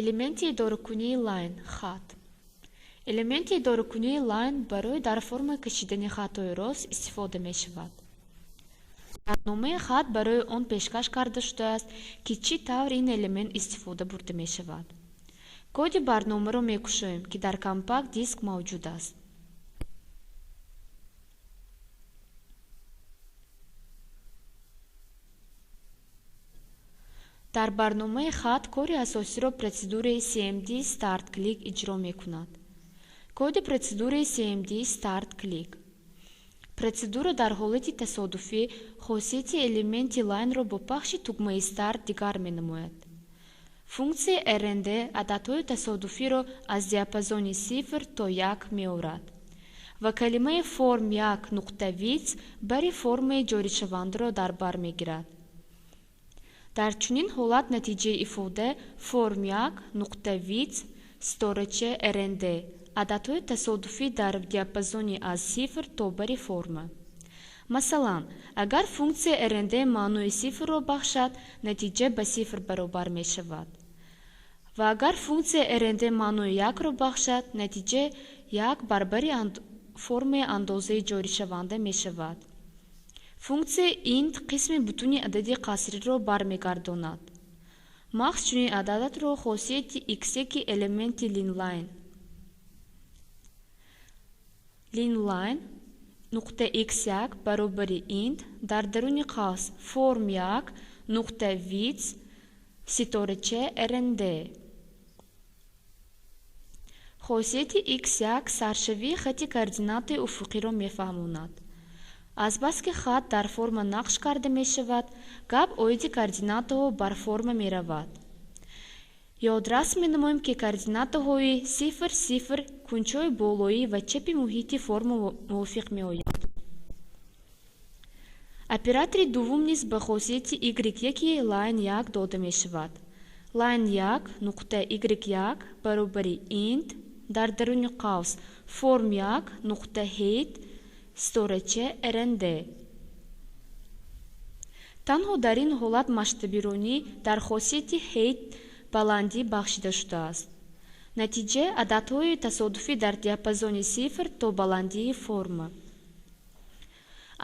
элементи дорукунии лайн хат. элементи дорукунии лайн барои дар формаи кашидани хатҳои рост истифода мешавад. барномаи хат барои он пешкаш карда шудааст, ки чӣ тавр ин элемент истифода бурда мешавад. коди барномаро мекушоем, ки дар компакт диск мавҷуд аст. дар барномаи хат кори асосиро процедураи cmd start click иҷро мекунад. коди процедураи cmd start click. процедура дар ҳолати тасодуфӣ хосияти элементи лайнро бо пахши тугмаи start дигар менамояд. функсияи rnd ададҳои тасодуфиро аз диапазони 0 то 1 меорад ва калимаи form1.width бари формаи ҷоришавандаро дар бар мегирад. дар чунин ҳолат натиҷаи ифода form1.width сторача rnd ададҳои тасодуфӣ дар диапазони аз 0 то бари форма. масалан, агар функсия rnd маънои 0-ро бахшад, натиҷа ба 0 баробар мешавад ва агар функсия rnd маънои 1-ро бахшад, натиҷа 1 баробари формаи андозаи ҷоришаванда мешавад. функсия int қисми бутуни адади қасриро бармегардонад. махз чунин ададро хосияти x1 элементи linline нуқта x1 баробари int дар даруни қавс form1.width ситорача rnd. хосияти x1 саршавии хати координатаи уфуқиро мефаҳмонад. азбаски хат дар форма нақш карда мешавад, гап оиди координатаҳо бар форма меравад. ёдрас менамоем, ки координатаҳои 0, 0 кунчои болоӣ ва чапи муҳити форма мувофиқ меояд. оператори дуввум низ ба хосияти y1 line1 дода мешавад. line1 нуқта y1 баробари int дар даруни қавс form1 нуқта height сторача rnd. танҳо дар ин ҳолат масштабиронӣ дар хосияти height баландӣ бахшида шудааст. натиҷа ададҳои тасодуфӣ дар диапазони 0 то баландии форма.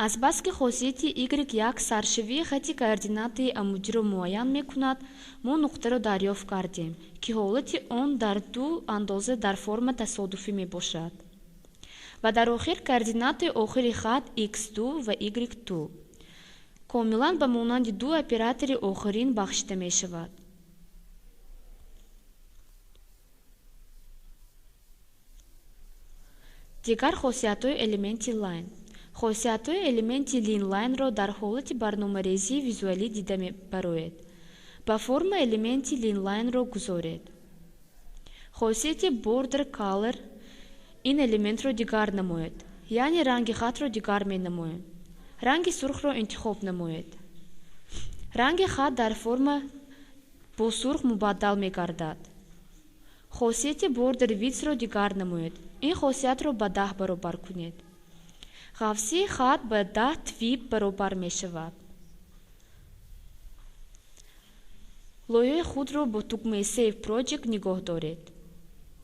азбаски хосияти y1 саршавии хати координатаи амудиро муайян мекунад, мо нуқтаро дарёфт кардем, ки ҳолати он дар ду андоза дар форма тасодуфӣ мебошад ва дар охир координатаи охири хат x2 ва y2 комилан ба монанди ду оператори охирин бахшида мешавад. дигар хосиятҳои элементи line. хосиятҳои элементи linline-ро дар ҳолати барномарезии визуалӣ дида бароед. ба форма элементи linline-ро гузоред. хосияти border color ин элементро дигар намоед, яъне ранги хатро дигар менамоед. ранги сурхро интихоб намоед. ранги хат дар форма бо сурх мубаддал мегардад. хосияти border width-ро дигар намоед. ин хосиятро ба 10 баробар кунед. ғафсии хат ба 10 твиб баробар мешавад. лоиҳаи худро бо тугмаи Save Project нигоҳ доред.